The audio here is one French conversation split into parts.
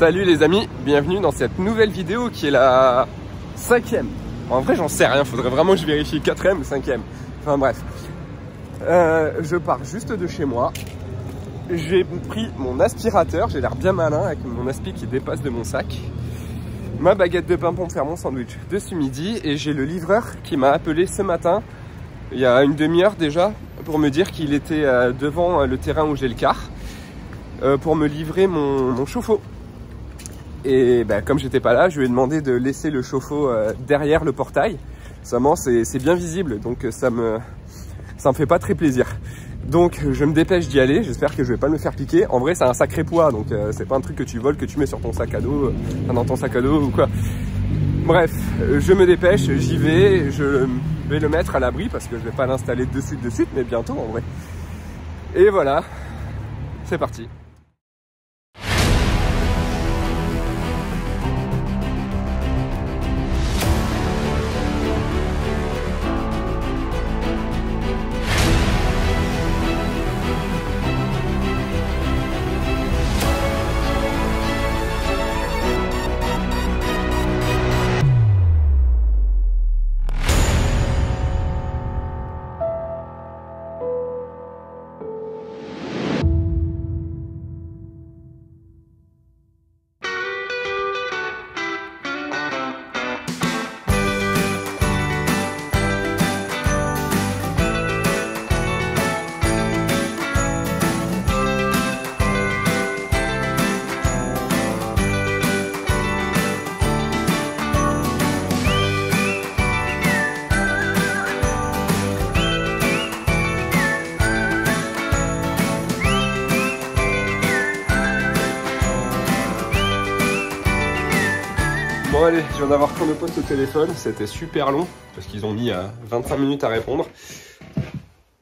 Salut les amis, bienvenue dans cette nouvelle vidéo qui est la 5e. En vrai j'en sais rien, faudrait vraiment que je vérifie 4e ou 5e. Enfin bref. Je pars juste de chez moi. J'ai pris mon aspirateur, j'ai l'air bien malin avec mon aspi qui dépasse de mon sac. Ma baguette de pain pour me faire mon sandwich de ce midi. Et j'ai le livreur qui m'a appelé ce matin, il y a une demi-heure déjà, pour me dire qu'il était devant le terrain où j'ai le car, pour me livrer mon chauffe-eau. Et ben, comme j'étais pas là, je lui ai demandé de laisser le chauffe-eau derrière le portail. Seulement c'est bien visible, donc ça me fait pas très plaisir. Donc je me dépêche d'y aller, j'espère que je vais pas me faire piquer. En vrai c'est un sacré poids, donc c'est pas un truc que tu voles, que tu mets sur ton sac à dos, dans ton sac à dos ou quoi. Bref, je me dépêche, j'y vais, je vais le mettre à l'abri parce que je vais pas l'installer de suite, mais bientôt en vrai. Et voilà, c'est parti. Bon allez, je viens d'avoir Chronopost au téléphone, c'était super long parce qu'ils ont mis 25 minutes à répondre.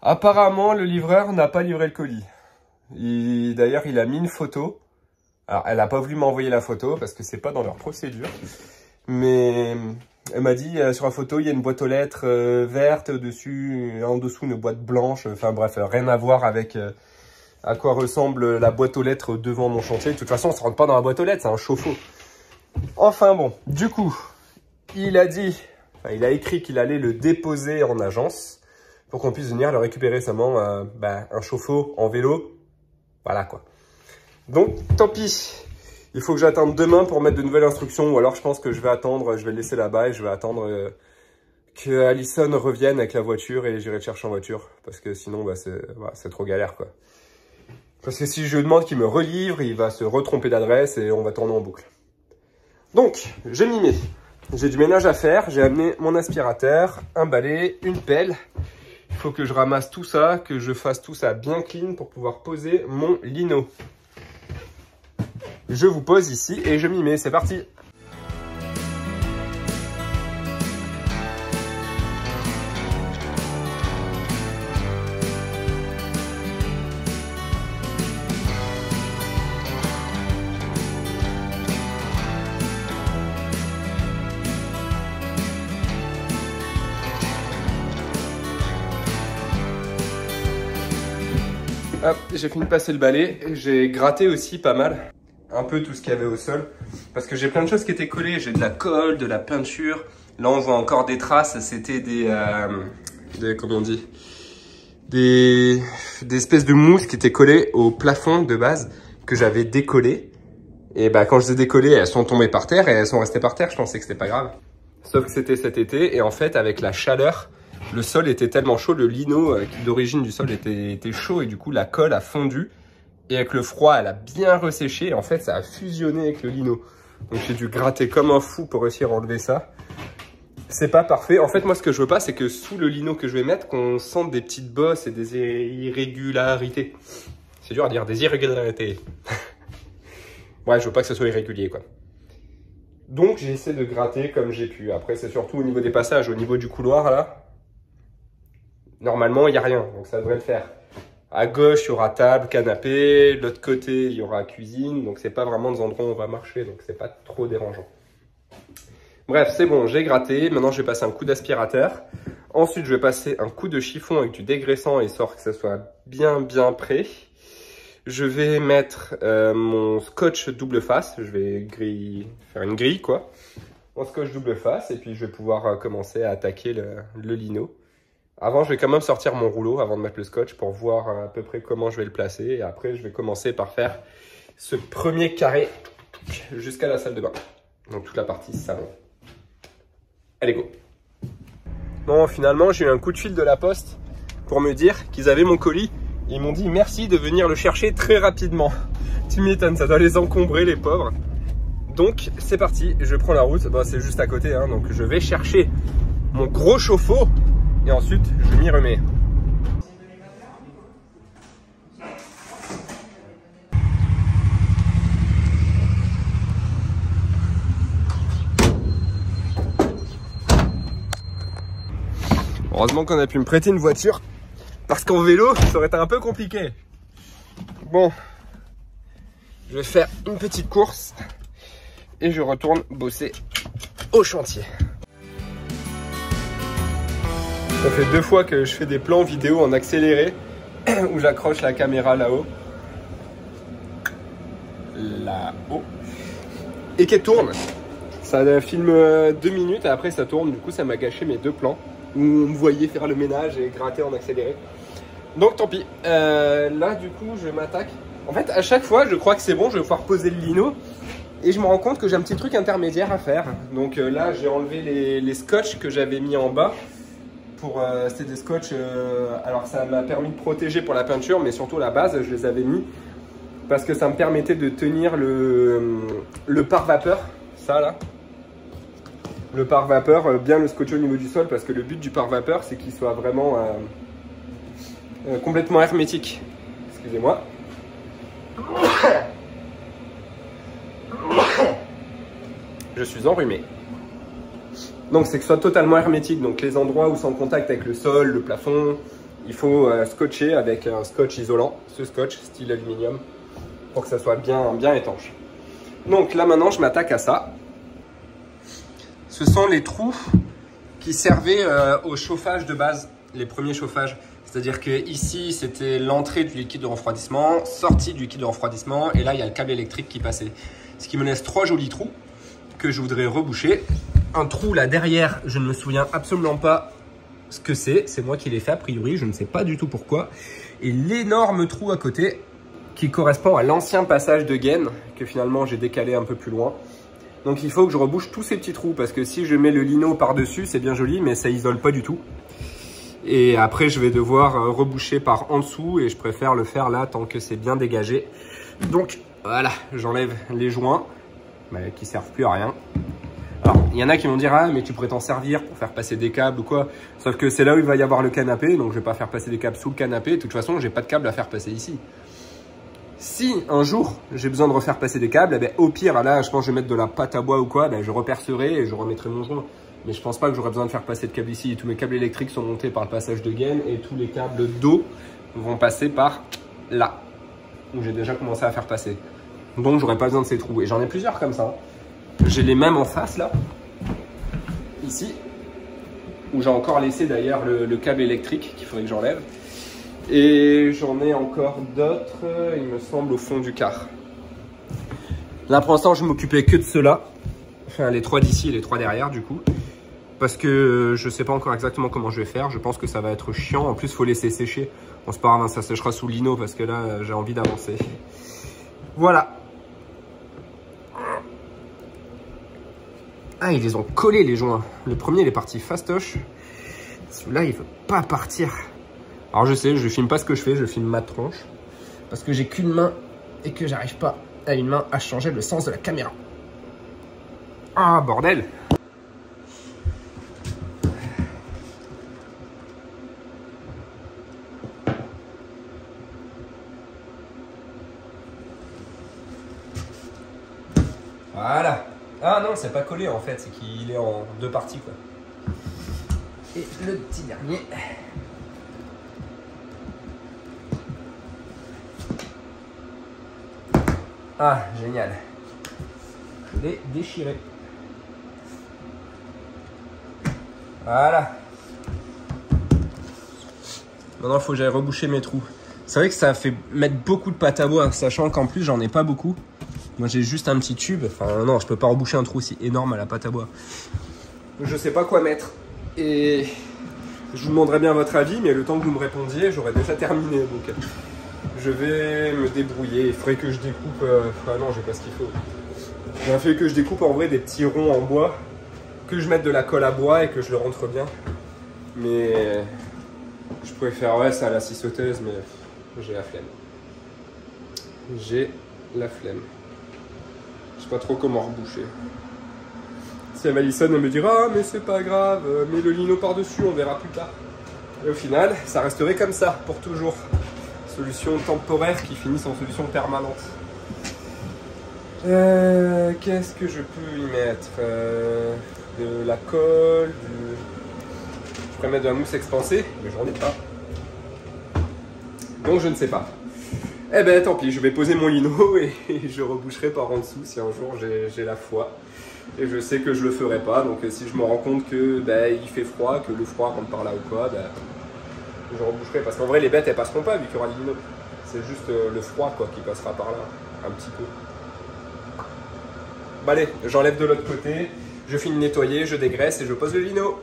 Apparemment le livreur n'a pas livré le colis. D'ailleurs il a mis une photo. Alors elle n'a pas voulu m'envoyer la photo parce que c'est pas dans leur procédure. Mais elle m'a dit sur la photo il y a une boîte aux lettres verte au-dessus, en dessous une boîte blanche. Enfin bref, rien à voir avec à quoi ressemble la boîte aux lettres devant mon chantier. De toute façon on se rentre pas dans la boîte aux lettres, c'est un chauffe-eau. Enfin bon, du coup, il a écrit qu'il allait le déposer en agence pour qu'on puisse venir le récupérer seulement un chauffe-eau en vélo. Voilà quoi. Donc, tant pis. Il faut que j'attende demain pour mettre de nouvelles instructions ou alors je pense que je vais attendre, je vais le laisser là-bas et je vais attendre que Alison revienne avec la voiture et j'irai le chercher en voiture parce que sinon c'est trop galère quoi. Parce que si je lui demande qu'il me relivre, il va se retromper d'adresse et on va tourner en boucle. Donc, je m'y mets. J'ai du ménage à faire, j'ai amené mon aspirateur, un balai, une pelle. Il faut que je ramasse tout ça, que je fasse tout ça bien clean pour pouvoir poser mon lino. Je vous pose ici et je m'y mets, c'est parti! Hop, j'ai fini de passer le balai, j'ai gratté aussi pas mal, un peu tout ce qu'il y avait au sol, parce que j'ai plein de choses qui étaient collées, j'ai de la colle, de la peinture, là on voit encore des traces, c'était comment on dit, des espèces de mousse qui étaient collées au plafond de base, que j'avais décollé, et bah quand je les ai décollées, elles sont tombées par terre et elles sont restées par terre, je pensais que c'était pas grave. Sauf que c'était cet été, et en fait avec la chaleur, le sol était tellement chaud, le lino d'origine du sol était chaud et du coup la colle a fondu. Et avec le froid, elle a bien resséché et en fait ça a fusionné avec le lino. Donc j'ai dû gratter comme un fou pour réussir à enlever ça. C'est pas parfait. En fait moi ce que je veux pas c'est que sous le lino que je vais mettre, qu'on sente des petites bosses et des irrégularités. C'est dur à dire, des irrégularités. Ouais, je veux pas que ce soit irrégulier quoi. Donc j'essaie de gratter comme j'ai pu. Après c'est surtout au niveau des passages, au niveau du couloir là. Normalement, il n'y a rien, donc ça devrait le faire. À gauche, il y aura table, canapé. De l'autre côté, il y aura cuisine. Donc, c'est pas vraiment des endroits où on va marcher, donc c'est pas trop dérangeant. Bref, c'est bon, j'ai gratté. Maintenant, je vais passer un coup d'aspirateur. Ensuite, je vais passer un coup de chiffon avec du dégraissant, histoire que ça soit bien prêt. je vais mettre mon scotch double face. Je vais faire une grille, quoi. Mon scotch double face. Et puis, je vais pouvoir commencer à attaquer le lino. Avant, je vais quand même sortir mon rouleau avant de mettre le scotch pour voir à peu près comment je vais le placer. Et après, je vais commencer par faire ce premier carré jusqu'à la salle de bain. Donc, toute la partie salon. Allez, go! Bon, finalement, j'ai eu un coup de fil de la poste pour me dire qu'ils avaient mon colis. Ils m'ont dit merci de venir le chercher très rapidement. Tu m'étonnes, ça doit les encombrer, les pauvres. Donc, c'est parti, je prends la route. Bon, c'est juste à côté, hein, donc je vais chercher mon gros chauffe-eau et ensuite, je m'y remets. Heureusement qu'on a pu me prêter une voiture, parce qu'en vélo, ça aurait été un peu compliqué. Bon, je vais faire une petite course et je retourne bosser au chantier. Ça fait 2 fois que je fais des plans vidéo en accéléré, où j'accroche la caméra là-haut. Là-haut. Et qu'elle tourne. Ça filme 2 minutes et après ça tourne, du coup ça m'a gâché mes 2 plans. Où on me voyait faire le ménage et gratter en accéléré. Donc tant pis. Là du coup je m'attaque. En fait à chaque fois je crois que c'est bon, je vais pouvoir poser le lino. Et je me rends compte que j'ai un petit truc intermédiaire à faire. Donc là j'ai enlevé les scotch que j'avais mis en bas. C'était des scotch, alors ça m'a permis de protéger pour la peinture. Mais surtout la base je les avais mis. Parce que ça me permettait de tenir le pare-vapeur. Ça là. Le pare-vapeur, bien le scotcher au niveau du sol, parce que le but du pare-vapeur, c'est qu'il soit vraiment complètement hermétique. Excusez-moi. Je suis enrhumé. Donc, c'est que ce soit totalement hermétique. Donc, les endroits où c'est en contact avec le sol, le plafond, il faut scotcher avec un scotch isolant. Ce scotch, style aluminium, pour que ça soit bien étanche. Donc, là, maintenant, je m'attaque à ça. Ce sont les trous qui servaient au chauffage de base, les premiers chauffages. C'est-à-dire que ici, c'était l'entrée du liquide de refroidissement, sortie du liquide de refroidissement, et là, il y a le câble électrique qui passait. Ce qui me laisse 3 jolis trous que je voudrais reboucher. Un trou là derrière, je ne me souviens absolument pas ce que c'est. C'est moi qui l'ai fait a priori, je ne sais pas du tout pourquoi. Et l'énorme trou à côté qui correspond à l'ancien passage de gaine que finalement j'ai décalé un peu plus loin. Donc il faut que je rebouche tous ces petits trous parce que si je mets le lino par-dessus, c'est bien joli, mais ça isole pas du tout. Et après, je vais devoir reboucher par en dessous et je préfère le faire là tant que c'est bien dégagé. Donc voilà, j'enlève les joints qui servent plus à rien. Alors, il y en a qui vont dire « Ah, mais tu pourrais t'en servir pour faire passer des câbles ou quoi ?» Sauf que c'est là où il va y avoir le canapé, donc je vais pas faire passer des câbles sous le canapé. De toute façon, j'ai pas de câble à faire passer ici. Si un jour j'ai besoin de refaire passer des câbles, eh ben, au pire, là, je pense que je vais mettre de la pâte à bois ou quoi, ben, je repercerai et je remettrai mon joint. Mais je pense pas que j'aurai besoin de faire passer de câbles ici. Tous mes câbles électriques sont montés par le passage de gaine et tous les câbles d'eau vont passer par là, où j'ai déjà commencé à faire passer. Donc, j'aurai pas besoin de ces trous. Et j'en ai plusieurs comme ça. J'ai les mêmes en face là, ici, où j'ai encore laissé d'ailleurs le câble électrique qu'il faudrait que j'enlève. Et j'en ai encore d'autres, il me semble, au fond du car. Là, pour l'instant, je m'occupais que de ceux-là. Enfin, les 3 d'ici et les 3 derrière, du coup. Parce que je sais pas encore exactement comment je vais faire. Je pense que ça va être chiant. En plus, il faut laisser sécher. Bon, c'est pas grave, ça séchera sous lino parce que là, j'ai envie d'avancer. Voilà. Ah, ils les ont collés, les joints. Le premier, il est parti fastoche. Celui-là, il veut pas partir. Alors je sais, je filme pas ce que je fais, je filme ma tronche. Parce que j'ai qu'une main et que j'arrive pas à une main à changer le sens de la caméra. Ah, bordel! Voilà. Ah non, c'est pas collé en fait, c'est qu'il est en 2 parties quoi. Et le petit dernier. Ah, génial. Je l'ai déchiré. Voilà. Maintenant, il faut que j'aille reboucher mes trous. C'est vrai que ça fait mettre beaucoup de pâte à bois, sachant qu'en plus j'en ai pas beaucoup. Moi j'ai juste un petit tube, enfin non, je peux pas reboucher un trou aussi énorme à la pâte à bois. Je sais pas quoi mettre et je vous demanderai bien votre avis, mais le temps que vous me répondiez, j'aurais déjà terminé. Donc je vais me débrouiller. Il faudrait que je découpe. Ah non, j'ai pas ce qu'il faut. Il faudrait que je découpe en vrai des petits ronds en bois, que je mette de la colle à bois et que je le rentre bien. Mais je pourrais faire ouais, ça à la scie sauteuse, mais j'ai la flemme. J'ai la flemme. Je sais pas trop comment reboucher. Si elle Alison, elle me dira ah mais c'est pas grave, mets le lino par-dessus, on verra plus tard. Et au final, ça resterait comme ça pour toujours. Solution temporaire qui finit en solution permanente. Qu'est-ce que je peux y mettre? De la colle, je pourrais mettre de la mousse expansée, mais j'en ai pas. Donc je ne sais pas. Eh ben tant pis, je vais poser mon lino et je reboucherai par en dessous si un jour j'ai la foi. Et je sais que je le ferai pas, donc si je me rends compte que il fait froid, que le froid rentre par là ou quoi, je reboucherai. Parce qu'en vrai les bêtes elles passeront pas vu qu'il y aura le lino. C'est juste le froid quoi qui passera par là, un petit peu. Bon allez, j'enlève de l'autre côté, je finis de nettoyer, je dégraisse et je pose le lino.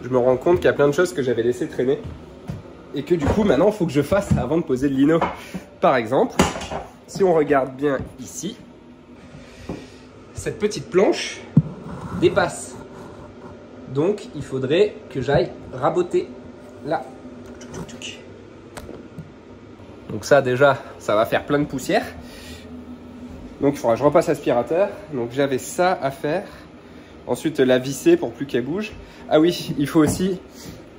Je me rends compte qu'il y a plein de choses que j'avais laissé traîner et que du coup maintenant il faut que je fasse avant de poser le lino. Par exemple, si on regarde bien ici, cette petite planche dépasse. Donc il faudrait que j'aille raboter là. Donc ça déjà, ça va faire plein de poussière. Donc il faudra que je repasse l'aspirateur. Donc j'avais ça à faire. Ensuite la visser pour plus qu'elle bouge. Ah oui, il faut aussi,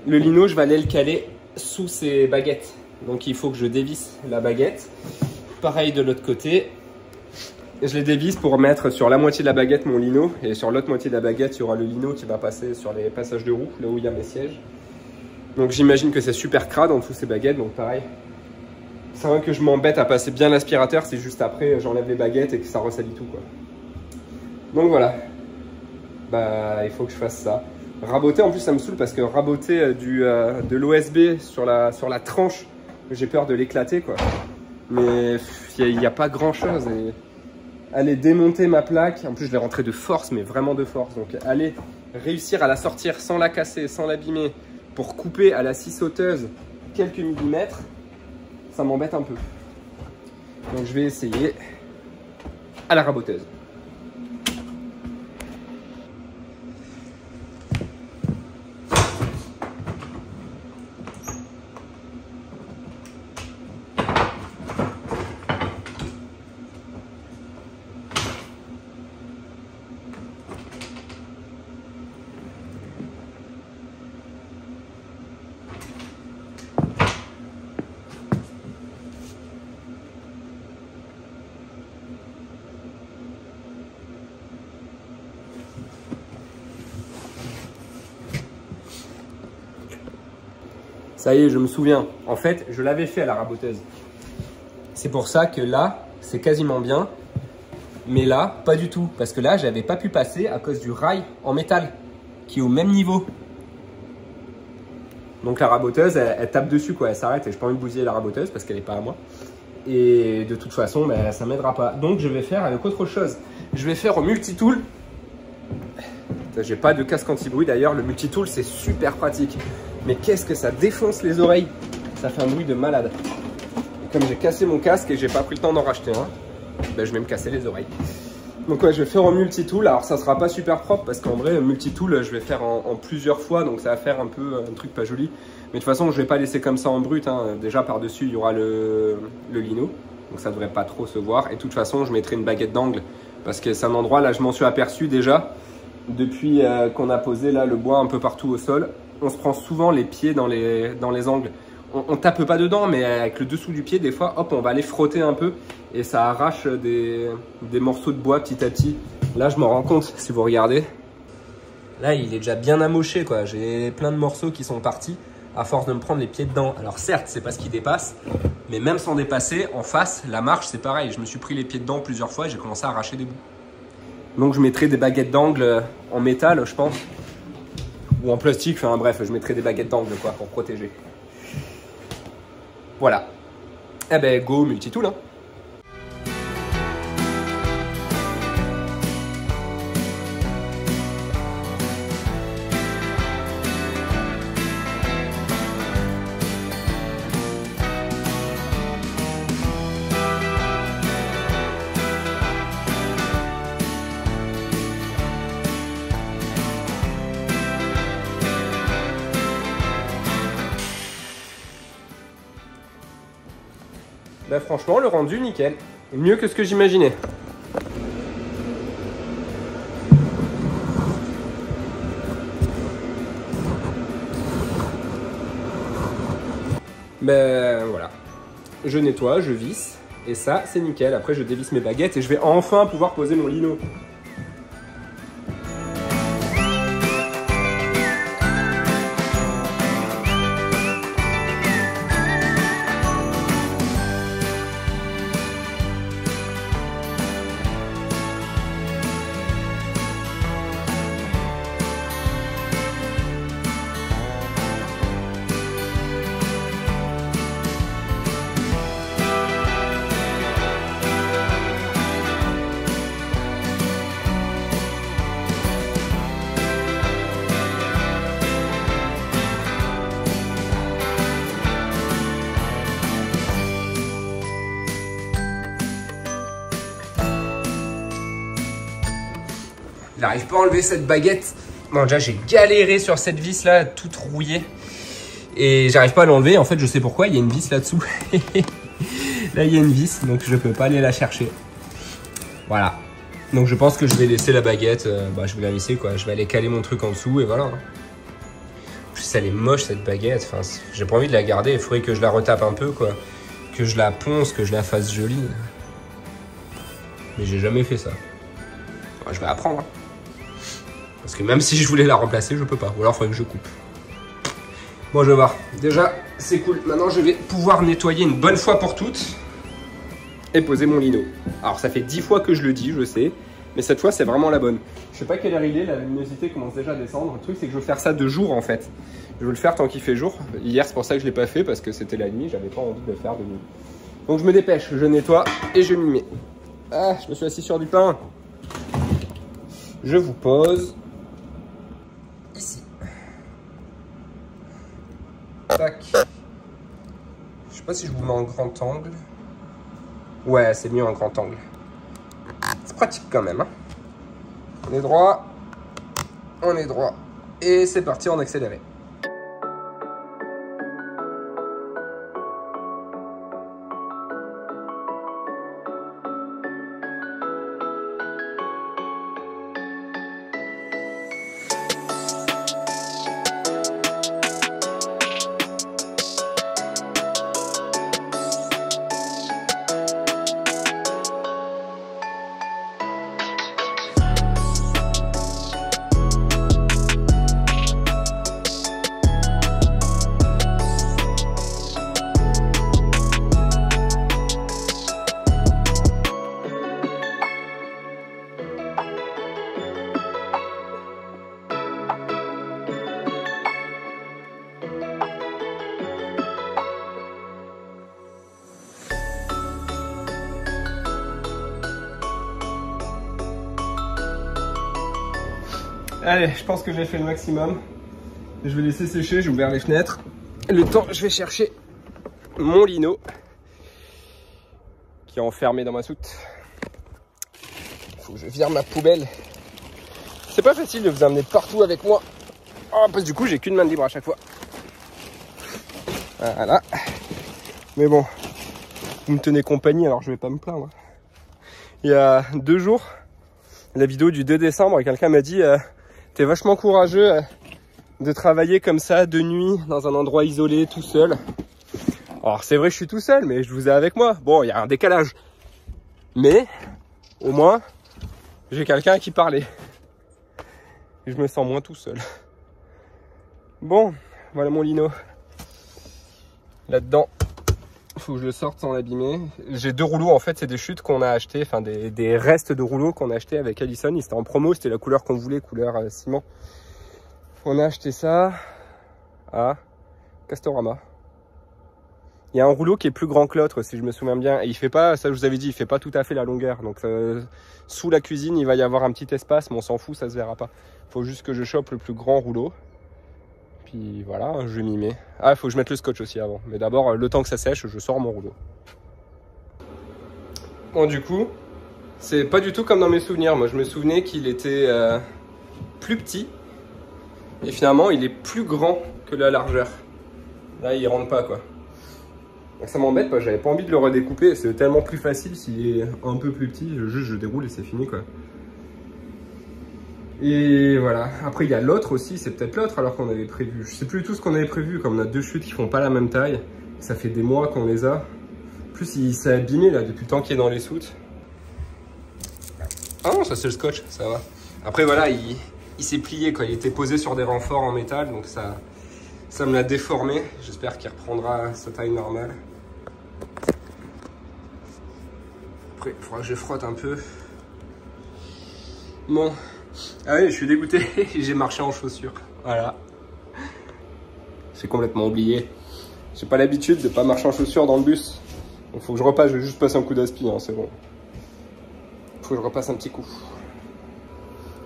le lino, je vais aller le caler sous ces baguettes. Donc il faut que je dévisse la baguette. Pareil de l'autre côté. Je les dévisse pour mettre sur la moitié de la baguette mon lino. Et sur l'autre moitié de la baguette, il y aura le lino qui va passer sur les passages de roue, là où il y a mes sièges. Donc j'imagine que c'est super crade en dessous ces baguettes, donc pareil. C'est vrai que je m'embête à passer bien l'aspirateur, c'est juste après j'enlève les baguettes et que ça ressalit tout quoi. Donc voilà. Il faut que je fasse ça. Raboter en plus ça me saoule parce que raboter de l'OSB sur la tranche, j'ai peur de l'éclater quoi. Mais il n'y a pas grand chose et aller démonter ma plaque, en plus je l'ai rentrée de force mais vraiment de force, donc aller réussir à la sortir sans la casser, sans l'abîmer pour couper à la scie sauteuse quelques millimètres, ça m'embête un peu. Donc je vais essayer à la raboteuse. Ça y est, je me souviens. En fait, je l'avais fait à la raboteuse. C'est pour ça que là, c'est quasiment bien. Mais là, pas du tout. Parce que là, j'avais pas pu passer à cause du rail en métal qui est au même niveau. Donc la raboteuse, elle tape dessus, quoi. Elle s'arrête et j'ai pas envie de bousiller la raboteuse parce qu'elle n'est pas à moi. Et de toute façon, ça m'aidera pas. Donc je vais faire avec autre chose. Je vais faire au multitool. J'ai pas de casque anti-bruit d'ailleurs. Le multitool, c'est super pratique. Mais qu'est-ce que ça défonce les oreilles. Ça fait un bruit de malade. Et comme j'ai cassé mon casque et j'ai pas pris le temps d'en racheter un, je vais me casser les oreilles. Donc ouais, je vais faire en multitool. Alors ça sera pas super propre parce qu'en vrai, multitool, je vais faire en plusieurs fois. Donc ça va faire un peu un truc pas joli. Mais de toute façon, je vais pas laisser comme ça en brut. Déjà par-dessus, il y aura le lino. Donc ça devrait pas trop se voir. Et de toute façon, je mettrai une baguette d'angle. Parce que c'est un endroit, là je m'en suis aperçu déjà. Depuis qu'on a posé là le bois un peu partout au sol. On se prend souvent les pieds dans les angles. On tape pas dedans, mais avec le dessous du pied, des fois, hop, on va aller frotter un peu et ça arrache des morceaux de bois petit à petit. Là, je m'en rends compte si vous regardez. Là, il est déjà bien amoché, quoi. J'ai plein de morceaux qui sont partis à force de me prendre les pieds dedans. Alors certes, c'est parce qu'il dépasse, Mais même sans dépasser, en face, la marche, c'est pareil. Je me suis pris les pieds dedans plusieurs fois et j'ai commencé à arracher des bouts. Donc je mettrai des baguettes d'angle en métal, je pense. Ou en plastique, enfin bref, je mettrai des baguettes d'angle quoi, pour protéger. Voilà. Eh ben, go multitool, hein. Bah franchement, le rendu, nickel. Mieux que ce que j'imaginais. Ben voilà. Je nettoie, je visse. Et ça, c'est nickel. Après, je dévisse mes baguettes et je vais enfin pouvoir poser mon lino. J'arrive pas à enlever cette baguette. Bon, déjà, j'ai galéré sur cette vis là, toute rouillée. Et j'arrive pas à l'enlever. En fait, je sais pourquoi. Il y a une vis là-dessous. Là, il y a une vis, donc je peux pas aller la chercher. Voilà. Donc, je pense que je vais laisser la baguette. Je vais la laisser quoi. Je vais aller caler mon truc en dessous et voilà. En plus, elle est moche cette baguette. Enfin, j'ai pas envie de la garder. Il faudrait que je la retape un peu quoi. Que je la ponce, que je la fasse jolie. Mais j'ai jamais fait ça. Enfin, je vais apprendre. Hein. Parce que même si je voulais la remplacer, je peux pas. Ou alors il faudrait que je coupe. Bon, je vais voir. Déjà, c'est cool. Maintenant, je vais pouvoir nettoyer une bonne fois pour toutes. Et poser mon lino. Alors, ça fait 10 fois que je le dis, je sais. Mais cette fois, c'est vraiment la bonne. Je sais pas quelle heure il est. La luminosité commence déjà à descendre. Le truc, c'est que je veux faire ça de jour, en fait. Je veux le faire tant qu'il fait jour. Hier, c'est pour ça que je l'ai pas fait. Parce que c'était la nuit. J'avais pas envie de le faire de nuit. Donc, je me dépêche. Je nettoie et je m'y mets. Ah, je me suis assis sur du pain. Je vous pose... ici. Tac. Je sais pas si je vous mets en grand angle. Ouais, c'est mieux en grand angle. C'est pratique quand même. Hein. On est droit. On est droit. Et c'est parti en accéléré. Allez, je pense que j'ai fait le maximum. Je vais laisser sécher, j'ai ouvert les fenêtres. Le temps, je vais chercher mon lino qui est enfermé dans ma soute. Il faut que je vire ma poubelle. C'est pas facile de vous amener partout avec moi. Oh, parce que du coup, j'ai qu'une main libre à chaque fois. Voilà. Mais bon, vous me tenez compagnie, alors je vais pas me plaindre. Il y a 2 jours, la vidéo du 2 décembre, quelqu'un m'a dit t'es vachement courageux de travailler comme ça de nuit dans un endroit isolé tout seul. Alors c'est vrai je suis tout seul mais je vous ai avec moi. Bon il y a un décalage. Mais au moins j'ai quelqu'un à qui parler. Et je me sens moins tout seul. Bon voilà mon lino. Là-dedans faut que je le sorte sans l'abîmer. J'ai 2 rouleaux, en fait, c'est des chutes qu'on a acheté, enfin des restes de rouleaux qu'on a acheté avec Allison. C'était en promo, c'était la couleur qu'on voulait, couleur ciment. On a acheté ça à Castorama. Il y a un rouleau qui est plus grand que l'autre, si je me souviens bien. Et il fait pas, ça je vous avais dit, il fait pas tout à fait la longueur. Donc sous la cuisine, il va y avoir un petit espace, mais on s'en fout, ça se verra pas. Faut juste que je chope le plus grand rouleau. Puis voilà, je m'y mets. Ah, il faut que je mette le scotch aussi avant. Mais d'abord, le temps que ça sèche, je sors mon rouleau. Bon, du coup, c'est pas du tout comme dans mes souvenirs. Moi, je me souvenais qu'il était plus petit. Et finalement, il est plus grand que la largeur. Là, il rentre pas, quoi. Donc ça m'embête, parce que j'avais pas envie de le redécouper. C'est tellement plus facile s'il est un peu plus petit. Je déroule et c'est fini, quoi. Et voilà. Après, il y a l'autre aussi. C'est peut-être l'autre alors qu'on avait prévu. Je sais plus du tout ce qu'on avait prévu. Comme on a 2 chutes qui font pas la même taille. Ça fait des mois qu'on les a. En plus, il s'est abîmé, là, depuis le temps qu'il est dans les soutes. Ah non, ça c'est le scotch, ça va. Après, voilà, il s'est plié, quoi. Il était posé sur des renforts en métal. Donc ça me l'a déformé. J'espère qu'il reprendra sa taille normale. Après, il faudra que je frotte un peu. Bon. Ah oui, je suis dégoûté. J'ai marché en chaussures. Voilà. J'ai complètement oublié. J'ai pas l'habitude de pas marcher en chaussures dans le bus. Donc faut que je repasse. Je vais juste passer un coup d'aspi, hein, c'est bon. Faut que je repasse un petit coup.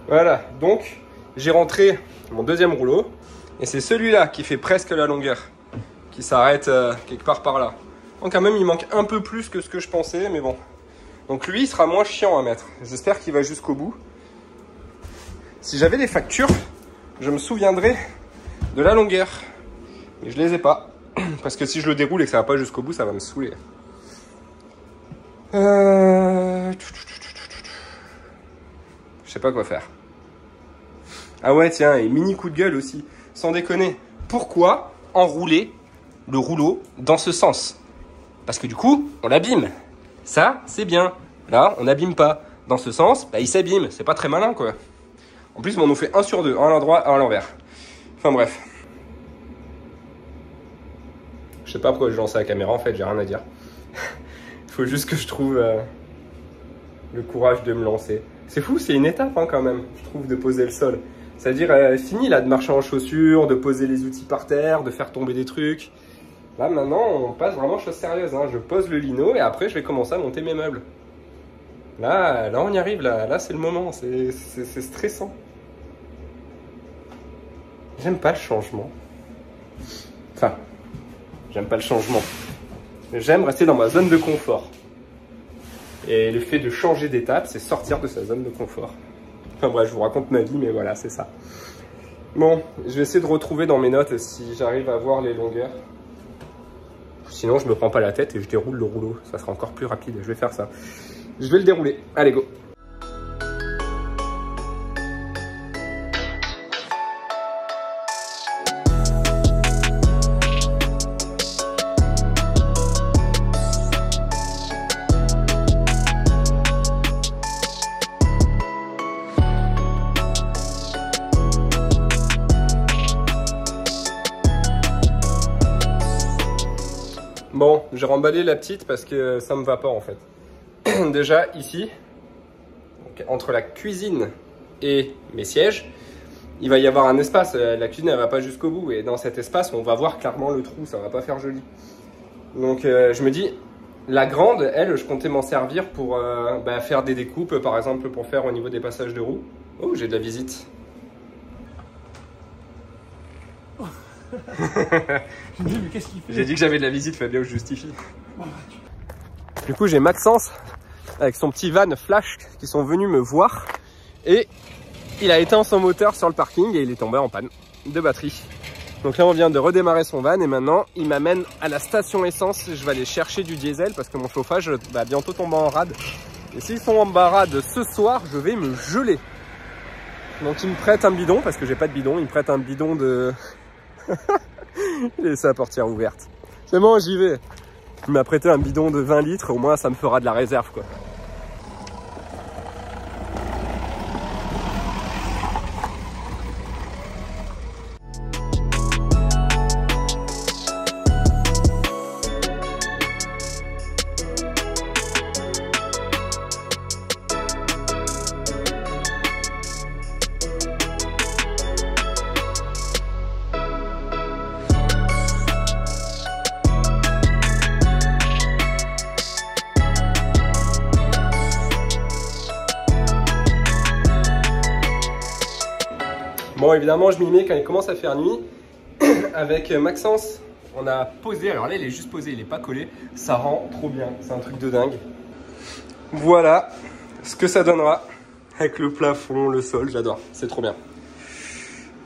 Voilà. Donc, j'ai rentré mon 2e rouleau. Et c'est celui-là qui fait presque la longueur, qui s'arrête quelque part par là. Donc quand même, il manque un peu plus que ce que je pensais, mais bon. Donc lui, il sera moins chiant à mettre. J'espère qu'il va jusqu'au bout. Si j'avais des factures, je me souviendrais de la longueur. Mais je les ai pas. Parce que si je le déroule et que ça va pas jusqu'au bout, ça va me saouler. Je sais pas quoi faire. Ah ouais, tiens, et mini coup de gueule aussi. Sans déconner, pourquoi enrouler le rouleau dans ce sens? Parce que du coup, on l'abîme. Ça, c'est bien. Là, on n'abîme pas. Dans ce sens, bah, il s'abîme. C'est pas très malin, quoi. En plus, on nous fait 1 sur 2. Un à l'endroit, un à l'envers. Enfin, bref. Je sais pas pourquoi je lance la caméra, en fait, j'ai rien à dire. Il faut juste que je trouve le courage de me lancer. C'est fou, c'est une étape, hein, quand même, je trouve, de poser le sol. C'est-à-dire, fini là de marcher en chaussures, de poser les outils par terre, de faire tomber des trucs. Là, maintenant, on passe vraiment chose sérieuse. Hein. Je pose le lino et après, je vais commencer à monter mes meubles. Là on y arrive. Là c'est le moment. C'est stressant. J'aime pas le changement. Enfin, j'aime pas le changement. J'aime rester dans ma zone de confort. Et le fait de changer d'étape, c'est sortir de sa zone de confort. Enfin bref, je vous raconte ma vie, mais voilà, c'est ça. Bon, je vais essayer de retrouver dans mes notes si j'arrive à voir les longueurs. Sinon, je me prends pas la tête et je déroule le rouleau. Ça sera encore plus rapide. Je vais faire ça. Je vais le dérouler. Allez, go! Bon, j'ai remballé la petite parce que ça me va pas en fait. Déjà ici, donc, entre la cuisine et mes sièges, il va y avoir un espace. La cuisine elle va pas jusqu'au bout et dans cet espace on va voir clairement le trou, ça va pas faire joli. Donc je me dis, la grande, elle, je comptais m'en servir pour faire des découpes par exemple pour faire au niveau des passages de roues. Oh, j'ai de la visite. J'ai dit que j'avais de la visite, fallait bien que je justifie. Du coup, j'ai Maxence avec son petit van Flash qui sont venus me voir et il a éteint son moteur sur le parking et il est tombé en panne de batterie. Donc là, on vient de redémarrer son van et maintenant, il m'amène à la station essence. Je vais aller chercher du diesel parce que mon chauffage va bientôt tomber en rade. Et s'ils sont en rade ce soir, je vais me geler. Donc il me prête un bidon parce que j'ai pas de bidon. Il me prête un bidon de... Laissez la portière ouverte. C'est bon, j'y vais. Il m'a prêté un bidon de 20 litres, au moins ça me fera de la réserve quoi. Bon, évidemment, je m'y mets quand il commence à faire nuit. Avec Maxence, on a posé. Alors là, il est juste posé, il n'est pas collé. Ça rend trop bien, c'est un truc de dingue. Voilà ce que ça donnera avec le plafond, le sol, j'adore, c'est trop bien.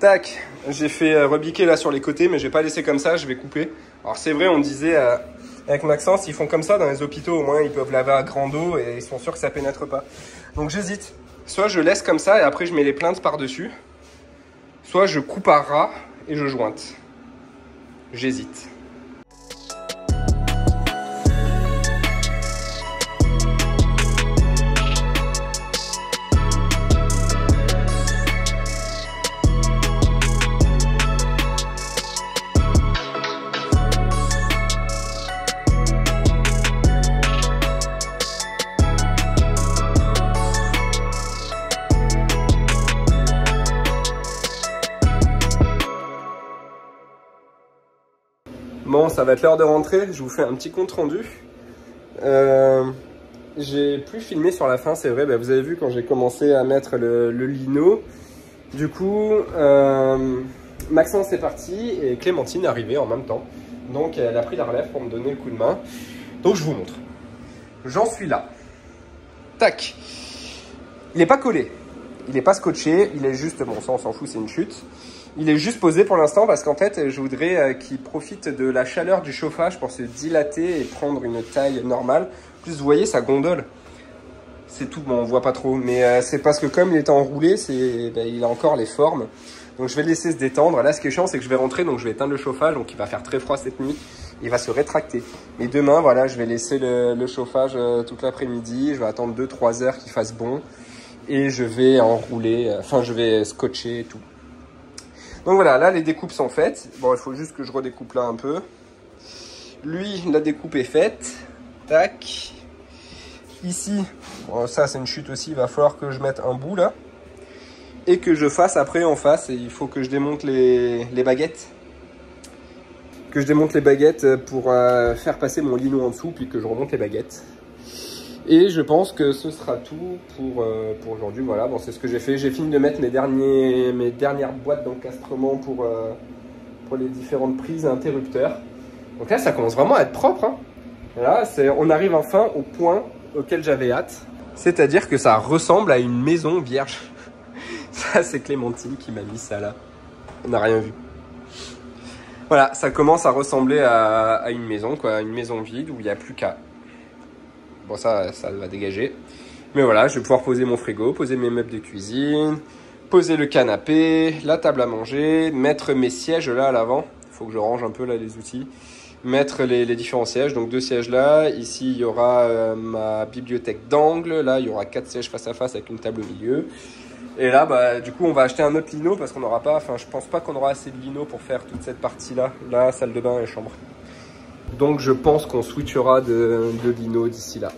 Tac, j'ai fait rebiquer là sur les côtés, mais je vais pas laisser comme ça, je vais couper. Alors c'est vrai, on disait avec Maxence, ils font comme ça dans les hôpitaux, au moins ils peuvent laver à grande eau et ils sont sûrs que ça pénètre pas. Donc j'hésite, soit je laisse comme ça et après je mets les plinthes par-dessus, soit je coupe à ras et je jointe. J'hésite. Bon, ça va être l'heure de rentrer, je vous fais un petit compte rendu. J'ai plus filmé sur la fin, c'est vrai, vous avez vu quand j'ai commencé à mettre le lino. Du coup, Maxence est parti et Clémentine est arrivée en même temps. Donc elle a pris la relève pour me donner le coup de main. Donc je vous montre. J'en suis là. Tac. Il n'est pas collé, il n'est pas scotché, il est juste, bon ça on s'en fout, c'est une chute. Il est juste posé pour l'instant parce qu'en fait, je voudrais qu'il profite de la chaleur du chauffage pour se dilater et prendre une taille normale. En plus, vous voyez, ça gondole. C'est tout, bon, on voit pas trop. Mais c'est parce que comme il est enroulé, il a encore les formes. Donc je vais le laisser se détendre. Là, ce qui est chiant, c'est que je vais rentrer, donc je vais éteindre le chauffage. Donc il va faire très froid cette nuit. Il va se rétracter. Mais demain, voilà, je vais laisser le chauffage toute l'après-midi. Je vais attendre 2-3 heures qu'il fasse bon. Et je vais enrouler, je vais scotcher et tout. Donc voilà, là les découpes sont faites. Bon, il faut juste que je redécoupe là un peu. Lui, la découpe est faite. Tac. Ici, bon, ça c'est une chute aussi, il va falloir que je mette un bout là. Et que je fasse après en face. Et il faut que je démonte les baguettes. Que je démonte les baguettes pour faire passer mon lino en dessous, puis que je remonte les baguettes. Et je pense que ce sera tout pour aujourd'hui. Voilà, bon, c'est ce que j'ai fait. J'ai fini de mettre mes dernières boîtes d'encastrement pour les différentes prises et interrupteurs. Donc là, ça commence vraiment à être propre. Hein. Là, on arrive enfin au point auquel j'avais hâte. C'est-à-dire que ça ressemble à une maison vierge. Ça, c'est Clémentine qui m'a mis ça là. On n'a rien vu. Voilà, ça commence à ressembler à une maison, quoi. Une maison vide où il n'y a plus qu'à... Bon, ça va dégager. Mais voilà, je vais pouvoir poser mon frigo, poser mes meubles de cuisine, poser le canapé, la table à manger, mettre mes sièges là à l'avant. Il faut que je range un peu là les outils. Mettre les différents sièges. Donc 2 sièges là. Ici, il y aura ma bibliothèque d'angle. Là, il y aura 4 sièges face à face avec une table au milieu. Et là, du coup, on va acheter un autre lino parce qu'on n'aura pas... Enfin, je pense pas qu'on aura assez de lino pour faire toute cette partie-là. Là, salle de bain et chambre. Donc je pense qu'on switchera de lino d'ici là.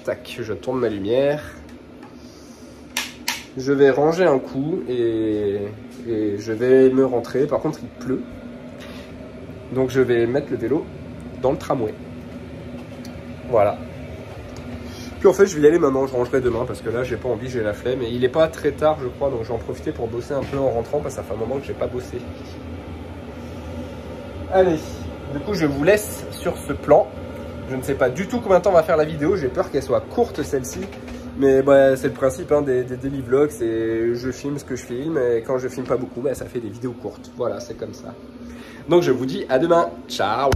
Tac, je tourne ma lumière. Je vais ranger un coup et je vais me rentrer. Par contre, il pleut. Donc je vais mettre le vélo dans le tramway. Voilà. Puis en fait, je vais y aller maintenant. Je rangerai demain parce que là, j'ai pas envie, j'ai la flemme. Et il est pas très tard, je crois. Donc je vais en profiter pour bosser un peu en rentrant parce que ça fait un moment que j'ai pas bossé. Allez. Du coup, je vous laisse sur ce plan. Je ne sais pas du tout combien de temps va faire la vidéo. J'ai peur qu'elle soit courte, celle-ci. Mais c'est le principe des daily vlogs. Je filme ce que je filme. Et quand je filme pas beaucoup, ça fait des vidéos courtes. Voilà, c'est comme ça. Donc, je vous dis à demain. Ciao!